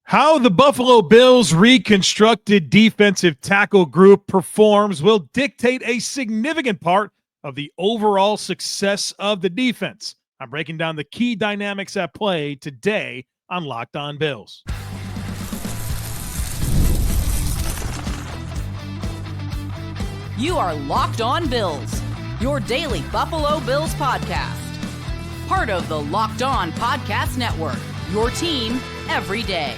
How the Buffalo Bills' reconstructed defensive tackle group performs will dictate a significant part of the overall success of the defense. I'm breaking down the key dynamics at play today on Locked On Bills. You are Locked On Bills, your daily Buffalo Bills podcast. Part of the Locked On Podcast Network, your team every day.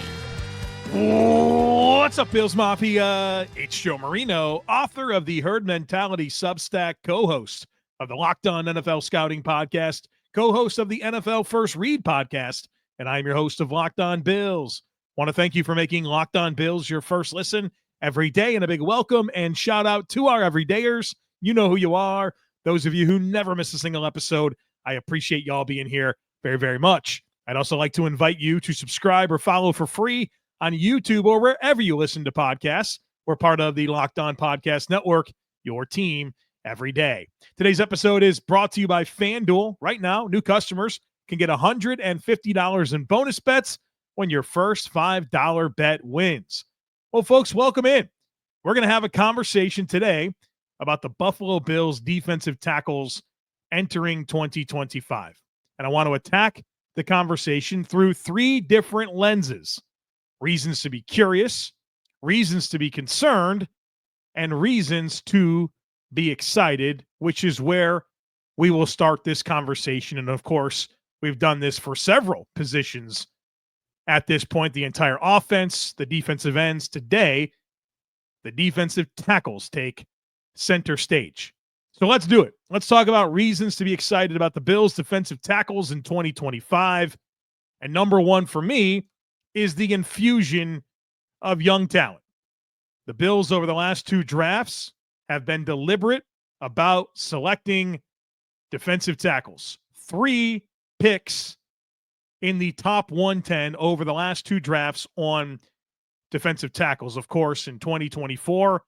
What's up, Bills Mafia? It's Joe Marino, author of the Herd Mentality Substack, co-host of the Locked On NFL Scouting Podcast, co-host of the NFL First Read Podcast, and I'm your host of Locked On Bills. Want to thank you for making Locked On Bills your first listen every day, and a big welcome and shout out to our everydayers. You know who you are. Those of you who never miss a single episode, I appreciate y'all being here very, very much. I'd also like to invite you to subscribe or follow for free on YouTube or wherever you listen to podcasts. We're part of the Locked On Podcast Network, your team every day. Today's episode is brought to you by FanDuel. Right now, new customers can get $150 in bonus bets when your first $5 bet wins. Well, folks, welcome in. We're going to have a conversation today about the Buffalo Bills defensive tackles entering 2025. And I want to attack the conversation through three different lenses: reasons to be curious, reasons to be concerned, and reasons to be excited, which is where we will start this conversation. And of course, we've done this for several positions at this point, the entire offense, the defensive ends. Today, the defensive tackles take center stage. So let's do it. Let's talk about reasons to be excited about the Bills' defensive tackles in 2025. And number one for me is the infusion of young talent. The Bills over the last two drafts have been deliberate about selecting defensive tackles. 3 picks in the top 110 over the last two drafts on defensive tackles. Of course, in 2024,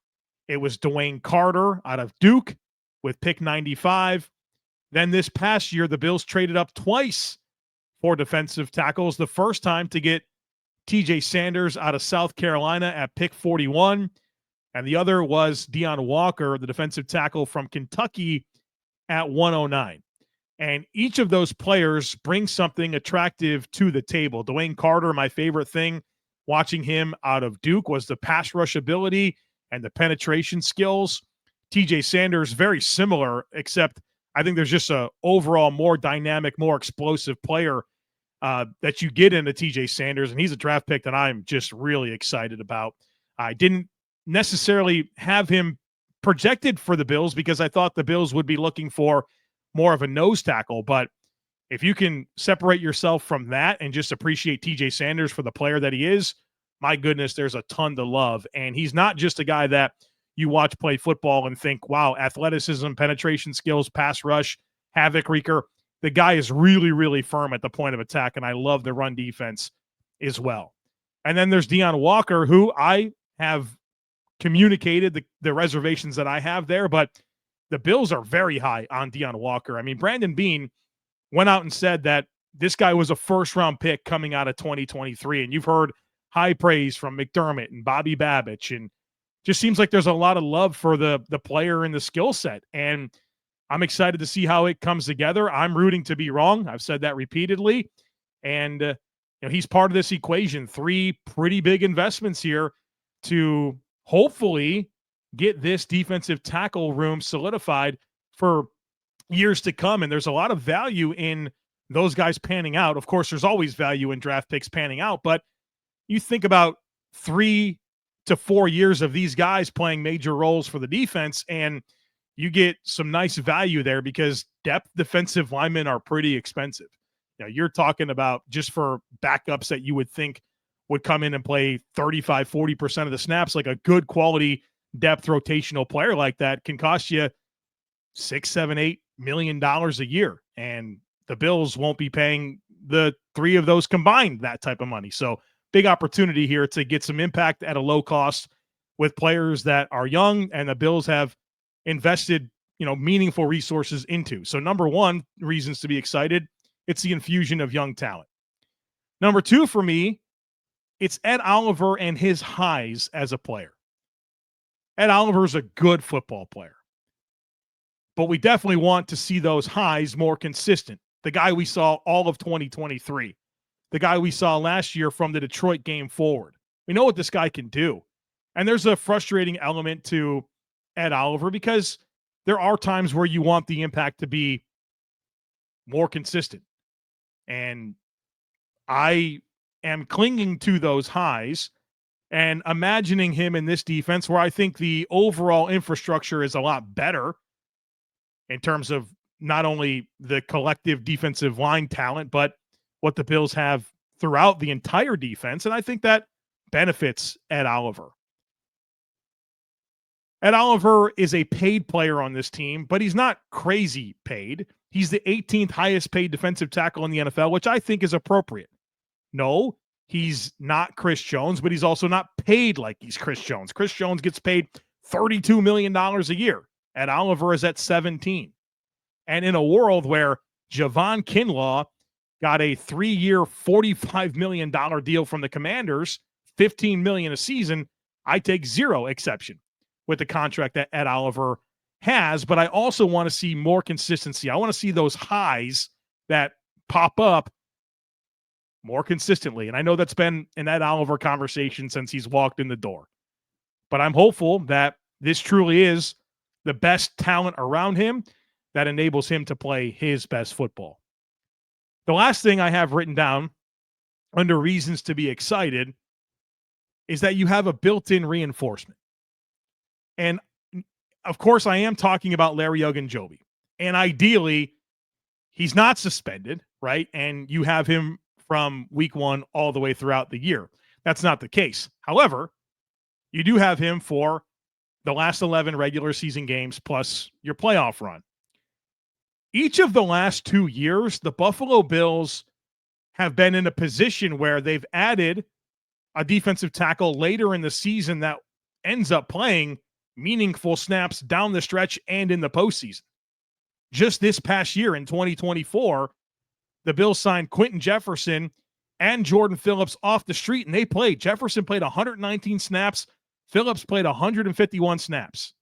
it was Dwayne Carter out of Duke with pick 95. Then this past year, the Bills traded up twice for defensive tackles. The first time to get TJ Sanders out of South Carolina at pick 41, and the other was Deon Walker, the defensive tackle from Kentucky, at 109. And each of those players brings something attractive to the table. Dwayne Carter, my favorite thing watching him out of Duke was the pass rush ability and the penetration skills. TJ Sanders, very similar, except I think there's just a overall more dynamic, more explosive player that you get into TJ Sanders, and he's a draft pick that I'm just really excited about. I didn't necessarily have him projected for the Bills because I thought the Bills would be looking for more of a nose tackle, but if you can separate yourself from that and just appreciate TJ Sanders for the player that he is, my goodness, there's a ton to love. And he's not just a guy that you watch play football and think, wow, athleticism, penetration skills, pass rush, havoc wreaker. The guy is really, really firm at the point of attack, and I love the run defense as well. And then there's Deon Walker, who I have communicated the reservations that I have there, but the Bills are very high on Deon Walker. I mean, Brandon Beane went out and said that this guy was a first-round pick coming out of 2023, and you've heard high praise from McDermott and Bobby Babich, and just seems like there's a lot of love for the player and the skill set, and I'm excited to see how it comes together. I'm rooting to be wrong. I've said that repeatedly, and he's part of this equation. 3 pretty big investments here to hopefully get this defensive tackle room solidified for years to come, and there's a lot of value in those guys panning out. Of course, there's always value in draft picks panning out, but you think about 3 to 4 years of these guys playing major roles for the defense, and you get some nice value there because depth defensive linemen are pretty expensive. You're talking about just for backups that you would think would come in and play 35, 40% of the snaps, like a good quality depth rotational player like that can cost you $6, $7, $8 million a year. And the Bills won't be paying the 3 of those combined that type of money. So big opportunity here to get some impact at a low cost with players that are young and the Bills have invested, meaningful resources into. So number one, reasons to be excited, it's the infusion of young talent. Number 2 for me it's Ed Oliver and his highs as a player. Ed Oliver's a good football player, but we definitely want to see those highs more consistent. The guy we saw all of 2023, the guy we saw last year from the Detroit game forward. We know what this guy can do. And there's a frustrating element to Ed Oliver because there are times where you want the impact to be more consistent. And I am clinging to those highs and imagining him in this defense where I think the overall infrastructure is a lot better in terms of not only the collective defensive line talent, but what the Bills have throughout the entire defense. And I think that benefits Ed Oliver. Ed Oliver is a paid player on this team, but he's not crazy paid. He's the 18th highest paid defensive tackle in the NFL, which I think is appropriate. No, he's not Chris Jones, but he's also not paid like he's Chris Jones. Chris Jones gets paid $32 million a year. Ed Oliver is at 17. And in a world where Javon Kinlaw got a 3-year, $45 million deal from the Commanders, $15 million a season, I take zero exception with the contract that Ed Oliver has, but I also want to see more consistency. I want to see those highs that pop up more consistently. And I know that's been an Ed Oliver conversation since he's walked in the door. But I'm hopeful that this truly is the best talent around him that enables him to play his best football. The last thing I have written down under reasons to be excited is that you have a built-in reinforcement. And of course, I am talking about Larry Ogunjobi. And ideally, he's not suspended, right? And you have him from week 1 all the way throughout the year. That's not the case. However, you do have him for the last 11 regular season games plus your playoff run. Each of the last 2 years, the Buffalo Bills have been in a position where they've added a defensive tackle later in the season that ends up playing meaningful snaps down the stretch and in the postseason. Just this past year in 2024, the Bills signed Quentin Jefferson and Jordan Phillips off the street, and they played. Jefferson played 119 snaps. Phillips played 151 snaps.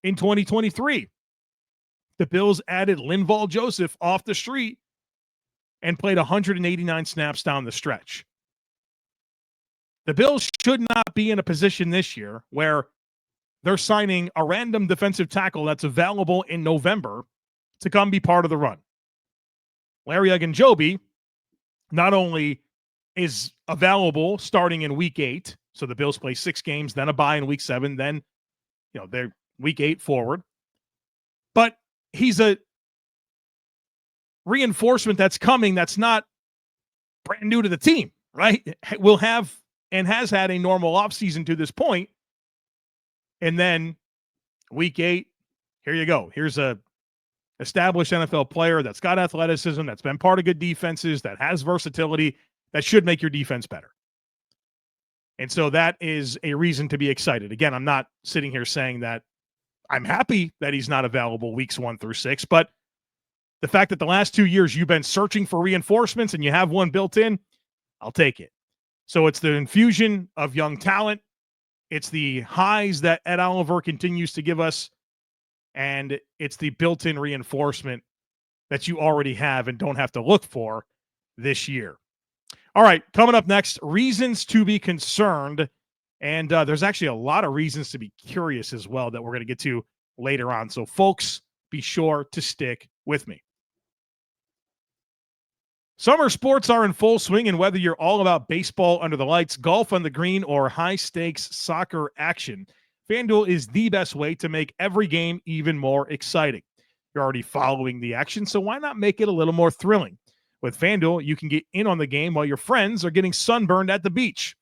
In 2023, the Bills added Linval Joseph off the street and played 189 snaps down the stretch. The Bills should not be in a position this year where they're signing a random defensive tackle that's available in November to come be part of the run. Larry Ogunjobi not only is available starting in week 8, so the Bills play 6 games, then a bye in week 7, then they're week 8 forward, but he's a reinforcement that's coming that's not brand new to the team, right? Will have and has had a normal offseason to this point. And then week 8, here you go. Here's a established NFL player that's got athleticism, that's been part of good defenses, that has versatility, that should make your defense better. And so that is a reason to be excited. Again, I'm not sitting here saying that I'm happy that he's not available weeks 1 through 6, but the fact that the last 2 years you've been searching for reinforcements and you have one built in, I'll take it. So it's the infusion of young talent. It's the highs that Ed Oliver continues to give us, and it's the built-in reinforcement that you already have and don't have to look for this year. All right, coming up next, reasons to be concerned, and there's actually a lot of reasons to be curious as well that we're going to get to later on. So, folks, be sure to stick with me. Summer sports are in full swing, and whether you're all about baseball under the lights, golf on the green, or high-stakes soccer action, FanDuel is the best way to make every game even more exciting. You're already following the action, so why not make it a little more thrilling? With FanDuel, you can get in on the game while your friends are getting sunburned at the beach.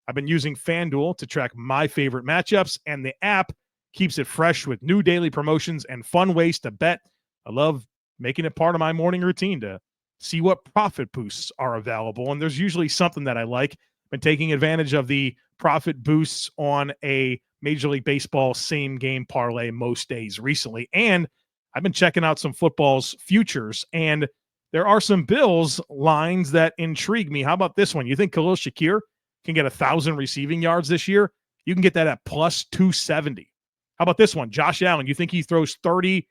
I've been using FanDuel to track my favorite matchups, and the app keeps it fresh with new daily promotions and fun ways to bet. I love making it part of my morning routine to see what profit boosts are available, and there's usually something that I like. Been taking advantage of the profit boosts on a Major League Baseball same game parlay most days recently, and I've been checking out some football's futures, and there are some Bills lines that intrigue me. How about this one? You think Khalil Shakir can get 1,000 receiving yards this year, you can get that at plus 270. How about this one? Josh Allen, you think he throws 30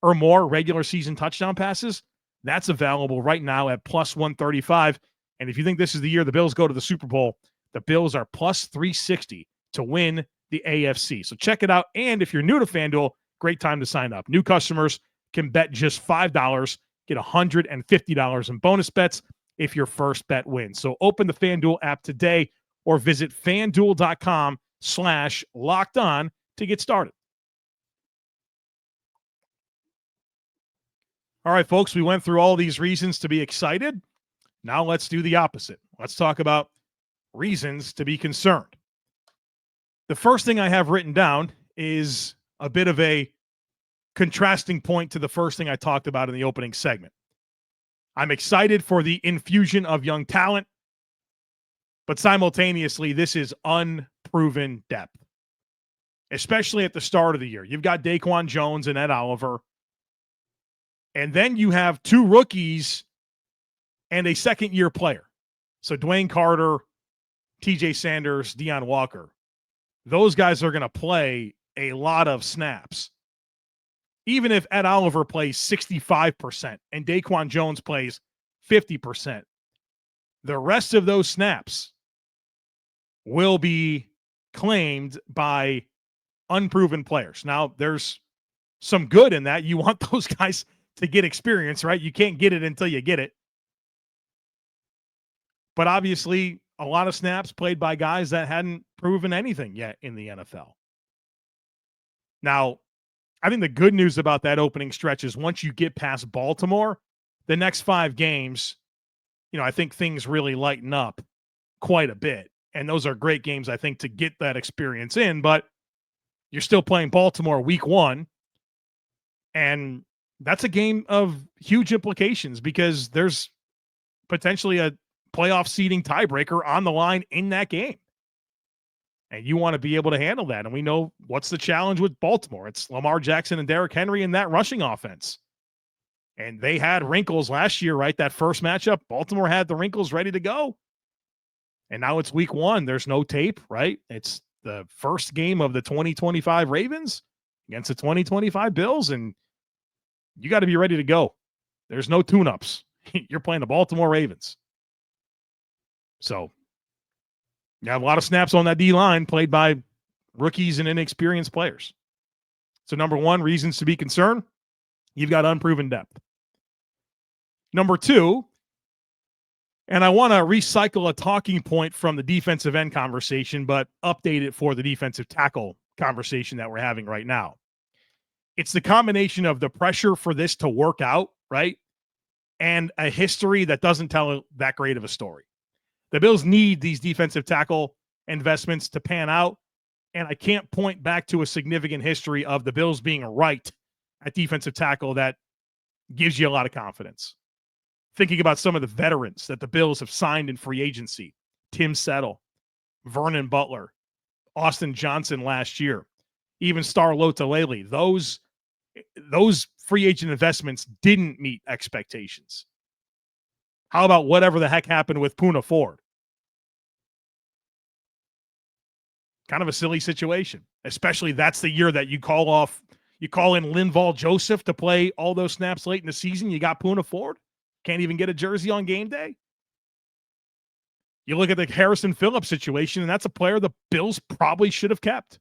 or more regular season touchdown passes? That's available right now at plus 135. And if you think this is the year the Bills go to the Super Bowl, the Bills are plus 360 to win the AFC. So check it out. And if you're new to FanDuel, great time to sign up. New customers can bet just $5, get $150 in bonus bets if your first bet wins. So open the FanDuel app today or visit FanDuel.com/lockedon to get started. All right, folks, we went through all these reasons to be excited. Now let's do the opposite. Let's talk about reasons to be concerned. The first thing I have written down is a bit of a contrasting point to the first thing I talked about in the opening segment. I'm excited for the infusion of young talent, but simultaneously, this is unproven depth, especially at the start of the year. You've got Daquan Jones and Ed Oliver, and then you have two rookies and a second-year player. So Dwayne Carter, TJ Sanders, Deion Walker. Those guys are going to play a lot of snaps. Even if Ed Oliver plays 65% and Daquan Jones plays 50%, the rest of those snaps will be claimed by unproven players. Now, there's some good in that. You want those guys to get experience, right? You can't get it until you get it. But obviously, a lot of snaps played by guys that hadn't proven anything yet in the NFL. Now, I think the good news about that opening stretch is once you get past Baltimore, the next 5 games, I think things really lighten up quite a bit. And those are great games, I think, to get that experience in. But you're still playing Baltimore week 1. And that's a game of huge implications because there's potentially a playoff seeding tiebreaker on the line in that game. And you want to be able to handle that. And we know what's the challenge with Baltimore. It's Lamar Jackson and Derrick Henry in that rushing offense. And they had wrinkles last year, right? That first matchup, Baltimore had the wrinkles ready to go. And now it's week 1. There's no tape, right? It's the first game of the 2025 Ravens against the 2025 Bills. And you got to be ready to go. There's no tune-ups. You're playing the Baltimore Ravens. So you have a lot of snaps on that D-line played by rookies and inexperienced players. So number 1, reasons to be concerned, you've got unproven depth. Number 2, and I want to recycle a talking point from the defensive end conversation, but update it for the defensive tackle conversation that we're having right now. It's the combination of the pressure for this to work out, right? And a history that doesn't tell that great of a story. The Bills need these defensive tackle investments to pan out, and I can't point back to a significant history of the Bills being right at defensive tackle that gives you a lot of confidence. Thinking about some of the veterans that the Bills have signed in free agency, Tim Settle, Vernon Butler, Austin Johnson last year, even Star Lotulelei, those free agent investments didn't meet expectations. How about whatever the heck happened with Poona Ford? Kind of a silly situation, especially that's the year that you call in Linval Joseph to play all those snaps late in the season. You got Poona Ford. Can't even get a jersey on game day. You look at the Harrison Phillips situation, and that's a player the Bills probably should have kept.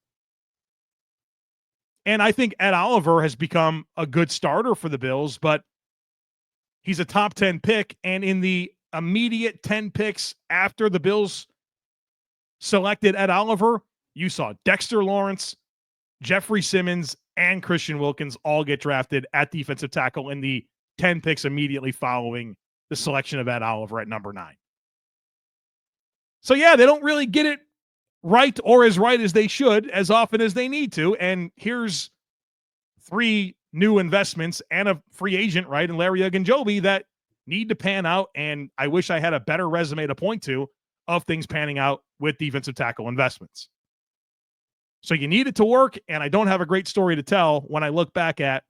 And I think Ed Oliver has become a good starter for the Bills, but he's a top 10 pick, and in the immediate 10 picks after the Bills selected Ed Oliver, you saw Dexter Lawrence, Jeffrey Simmons, and Christian Wilkins all get drafted at defensive tackle in the 10 picks immediately following the selection of Ed Oliver at number 9. So, yeah, they don't really get it right or as right as they should as often as they need to. And here's 3 new investments and a free agent, right, and Larry Ogunjobi that need to pan out, and I wish I had a better resume to point to of things panning out with defensive tackle investments. So you need it to work, and I don't have a great story to tell when I look back at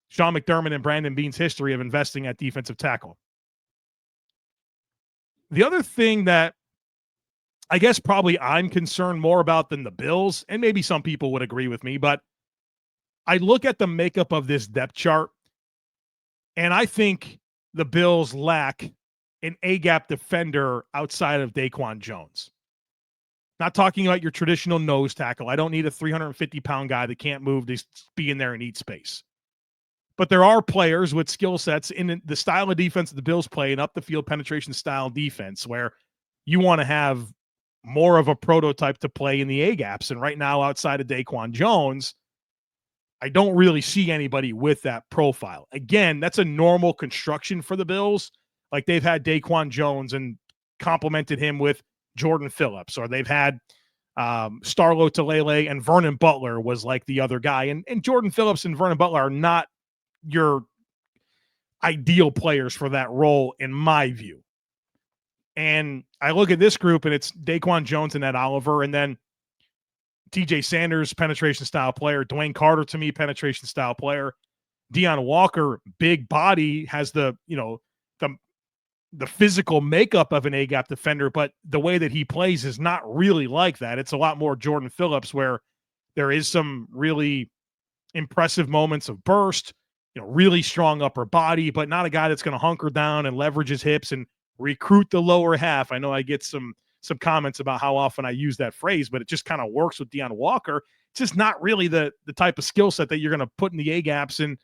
Sean McDermott and Brandon Beane's history of investing at defensive tackle. The other thing that I guess probably I'm concerned more about than the Bills, and maybe some people would agree with me, but I look at the makeup of this depth chart, and I think the Bills lack an A-gap defender outside of Daquan Jones. Not talking about your traditional nose tackle. I don't need a 350-pound guy that can't move to be in there and eat space. But there are players with skill sets in the style of defense that the Bills play, and up the field penetration style defense, where you want to have more of a prototype to play in the A-gaps. And right now, outside of Daquan Jones, I don't really see anybody with that profile. Again, that's a normal construction for the Bills. Like they've had Daquan Jones and complemented him with Jordan Phillips, or they've had Starlo Talele and Vernon Butler was like the other guy. And Jordan Phillips and Vernon Butler are not your ideal players for that role, in my view. And I look at this group, and it's Daquan Jones and Ed Oliver, and then TJ Sanders, penetration style player. Dwayne Carter, to me, penetration style player. Deion Walker, big body, has the physical makeup of an A-gap defender, but the way that he plays is not really like that. It's a lot more Jordan Phillips, where there is some really impressive moments of burst, really strong upper body, but not a guy that's going to hunker down and leverage his hips and recruit the lower half. I know I get some comments about how often I use that phrase, but it just kind of works with Deion Walker. It's just not really the type of skill set that you're going to put in the A-gaps and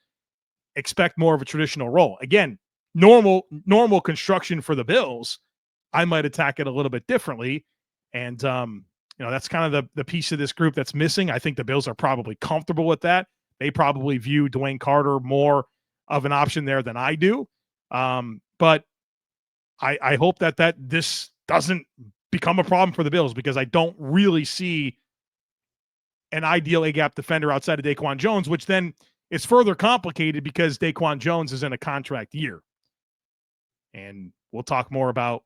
expect more of a traditional role. Again, normal construction for the Bills. I might attack it a little bit differently. And, that's kind of the piece of this group that's missing. I think the Bills are probably comfortable with that. They probably view Dwayne Carter more of an option there than I do. But I hope that this doesn't become a problem for the Bills, because I don't really see an ideal A-gap defender outside of Daquan Jones, which then is further complicated because Daquan Jones is in a contract year. And we'll talk more about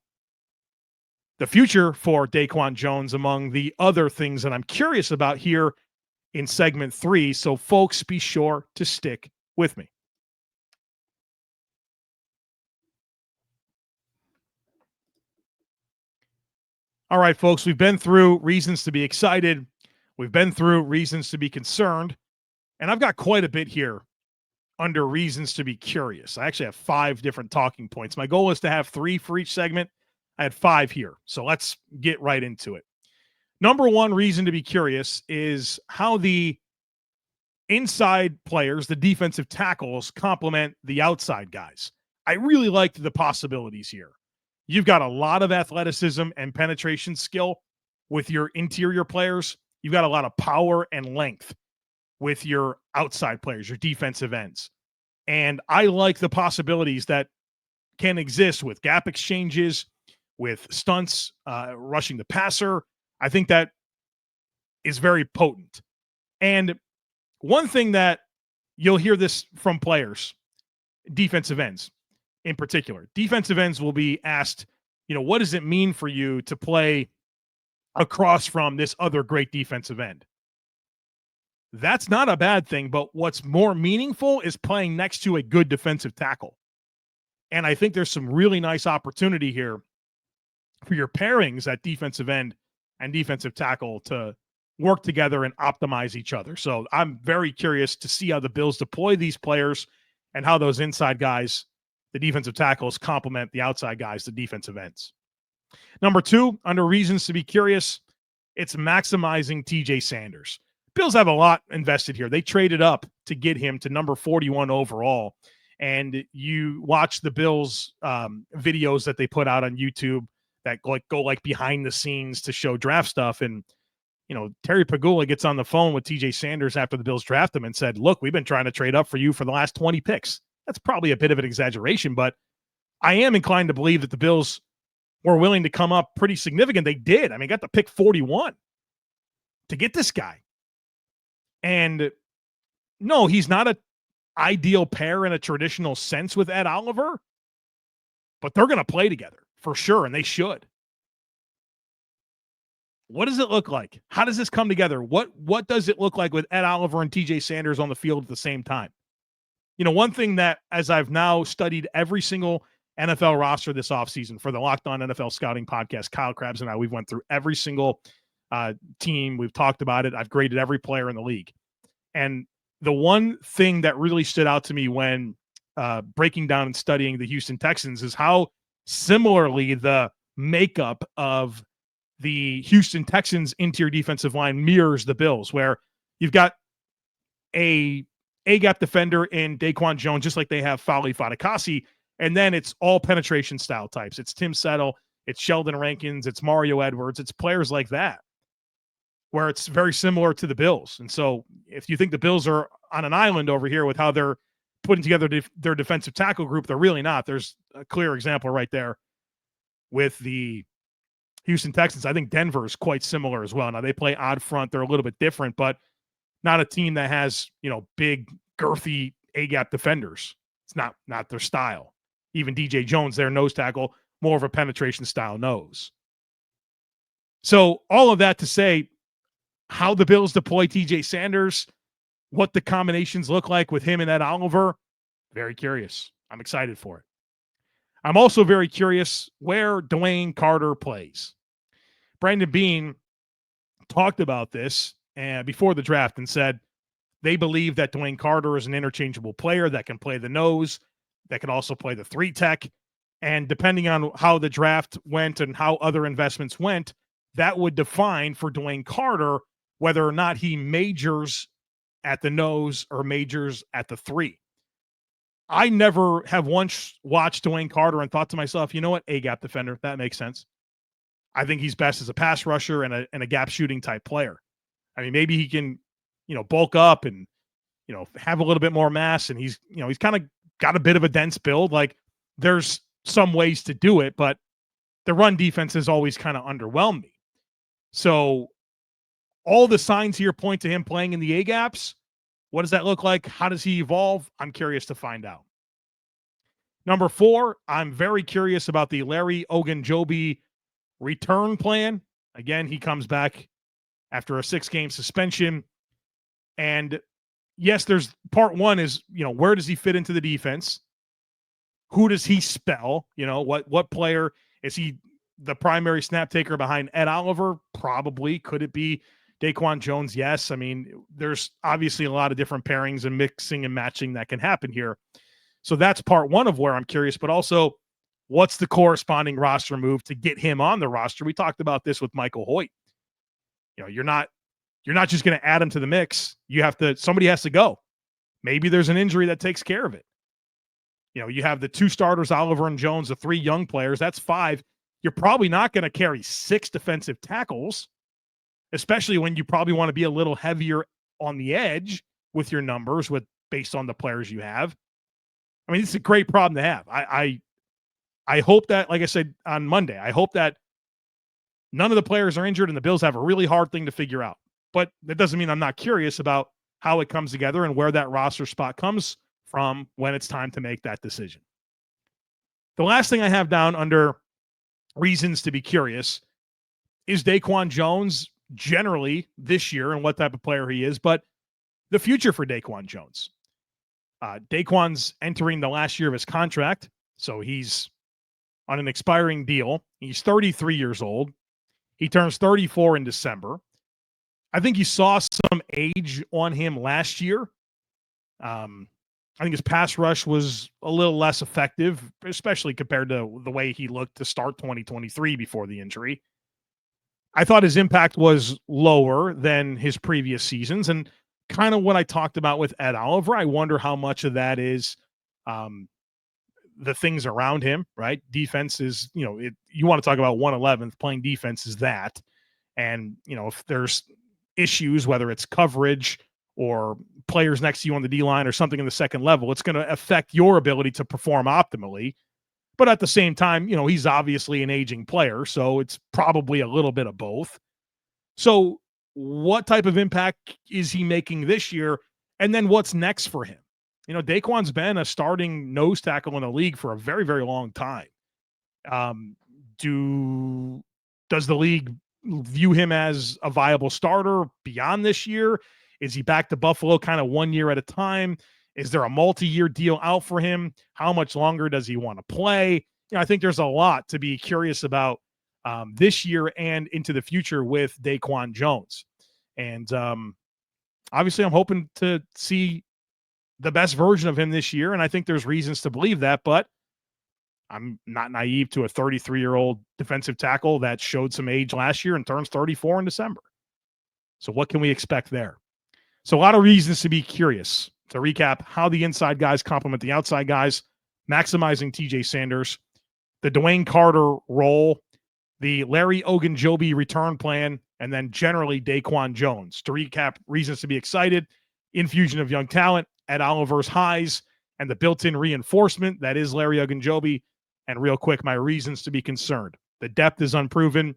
the future for Daquan Jones among the other things that I'm curious about here in segment 3. So folks, be sure to stick with me. All right, folks, we've been through reasons to be excited. We've been through reasons to be concerned. And I've got quite a bit here under reasons to be curious. I actually have 5 different talking points. My goal is to have 3 for each segment. I had 5 here. So let's get right into it. Number 1 reason to be curious is how the inside players, the defensive tackles, complement the outside guys. I really liked the possibilities here. You've got a lot of athleticism and penetration skill with your interior players. You've got a lot of power and length with your outside players, your defensive ends. And I like the possibilities that can exist with gap exchanges, with stunts, rushing the passer. I think that is very potent. And one thing that you'll hear this from players, defensive ends in particular, defensive ends will be asked, what does it mean for you to play across from this other great defensive end? That's not a bad thing, but what's more meaningful is playing next to a good defensive tackle. And I think there's some really nice opportunity here for your pairings at defensive end and defensive tackle to work together and optimize each other. So I'm very curious to see how the Bills deploy these players and how those inside guys, the defensive tackles, complement the outside guys, the defensive ends. Number 2, under reasons to be curious, it's maximizing TJ Sanders. Bills have a lot invested here. They traded up to get him to number 41 overall. And you watch the Bills videos that they put out on YouTube that go behind the scenes to show draft stuff. And, Terry Pagula gets on the phone with TJ Sanders after the Bills draft him and said, look, we've been trying to trade up for you for the last 20 picks. That's probably a bit of an exaggeration, but I am inclined to believe that the Bills were willing to come up pretty significant. They did. I mean, got the pick 41 to get this guy. And no, he's not an ideal pair in a traditional sense with Ed Oliver, but they're going to play together for sure, and they should. What does it look like? How does this come together? What does it look like with Ed Oliver and TJ Sanders on the field at the same time? One thing that, as I've now studied every single NFL roster this offseason for the Locked On NFL Scouting Podcast. Kyle Krabs and I, we've went through every single team. We've talked about it. I've graded every player in the league. And the one thing that really stood out to me when breaking down and studying the Houston Texans is how similarly the makeup of the Houston Texans interior defensive line mirrors the Bills, where you've got a A-gap defender in Daquan Jones, just like they have Fali Fatukasi, and then it's all penetration style types. It's Tim Settle, it's Sheldon Rankins, it's Mario Edwards, it's players like that, where it's very similar to the Bills. And so if you think the Bills are on an island over here with how they're putting together their defensive tackle group, they're really not. There's a clear example right there with the Houston Texans. I think Denver is quite similar as well. Now they play odd front. They're a little bit different, but not a team that has, big, girthy A-gap defenders. It's not their style. Even DJ Jones, their nose tackle, more of a penetration style nose. So all of that to say, how the Bills deploy TJ Sanders, what the combinations look like with him and Ed Oliver, very curious. I'm excited for it. I'm also very curious where Dwayne Carter plays. Brandon Beane talked about this before the draft and said they believe that Dwayne Carter is an interchangeable player that can play the nose, that can also play the 3-tech. And depending on how the draft went and how other investments went, that would define for Dwayne Carter whether or not he majors at the nose or majors at the 3. I never have once watched Dwayne Carter and thought to myself, you know what, A-gap defender, that makes sense. I think he's best as a pass rusher and a gap shooting type player. I mean, maybe he can, bulk up and, have a little bit more mass, and he's kind of got a bit of a dense build. Like, there's some ways to do it, but the run defense has always kind of underwhelmed me. So all the signs here point to him playing in the A-gaps. What does that look like? How does he evolve? I'm curious to find out. Number 4, I'm very curious about the Larry Ogunjobi return plan. Again, he comes back after a 6-game suspension. And yes, there's part 1 is, where does he fit into the defense? Who does he spell? What player is he? The primary snap taker behind Ed Oliver? Probably. Could it be Daquan Jones? Yes. I mean, there's obviously a lot of different pairings and mixing and matching that can happen here. So that's part 1 of where I'm curious, but also what's the corresponding roster move to get him on the roster? We talked about this with Michael Hoyt. You're not just going to add him to the mix. Somebody has to go. Maybe there's an injury that takes care of it. You have the 2 starters, Oliver and Jones, the 3 young players. That's 5. You're probably not going to carry 6 defensive tackles, especially when you probably want to be a little heavier on the edge with your numbers based on the players you have. I mean, it's a great problem to have. I hope that, like I said on Monday, I hope that none of the players are injured and the Bills have a really hard thing to figure out. But that doesn't mean I'm not curious about how it comes together and where that roster spot comes from when it's time to make that decision. The last thing I have down under reasons to be curious is Daquan Jones generally this year and what type of player he is, but the future for Daquan Jones. Daquan's entering the last year of his contract, so he's on an expiring deal. He's 33 years old. He turns 34 in December. I think you saw some age on him last year. I think his pass rush was a little less effective, especially compared to the way he looked to start 2023 before the injury. I thought his impact was lower than his previous seasons, and kind of what I talked about with Ed Oliver. I wonder how much of that is the things around him, right? Defense is, you want to talk about 111th, playing defense is that. And, if there's issues, whether it's coverage or players next to you on the D-line or something in the second level, it's going to affect your ability to perform optimally. But at the same time, he's obviously an aging player, so it's probably a little bit of both. So what type of impact is he making this year? And then what's next for him? Daquan's been a starting nose tackle in the league for a very, very long time. Does the league view him as a viable starter beyond this year? Is he back to Buffalo kind of 1 year at a time? Is there a multi-year deal out for him? How much longer does he want to play? I think there's a lot to be curious about this year and into the future with Daquan Jones. And obviously, I'm hoping to see the best version of him this year, and I think there's reasons to believe that, but I'm not naive to a 33-year-old defensive tackle that showed some age last year and turns 34 in December. So what can we expect there? So a lot of reasons to be curious. To recap, how the inside guys complement the outside guys, maximizing TJ Sanders, the Dwayne Carter role, the Larry Ogunjobi return plan, and then generally Daquan Jones. To recap, reasons to be excited, infusion of young talent at Oliver's highs, and the built-in reinforcement that is Larry Ogunjobi. And real quick, my reasons to be concerned. The depth is unproven,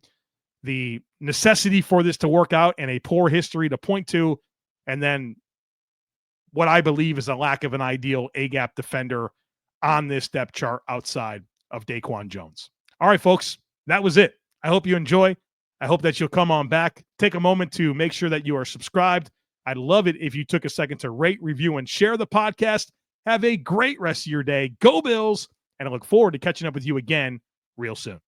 the necessity for this to work out, and a poor history to point to, and then what I believe is a lack of an ideal A-gap defender on this depth chart outside of Daquan Jones. All right, folks, that was it. I hope you enjoy. I hope that you'll come on back. Take a moment to make sure that you are subscribed. I'd love it if you took a second to rate, review, and share the podcast. Have a great rest of your day. Go Bills, and I look forward to catching up with you again real soon.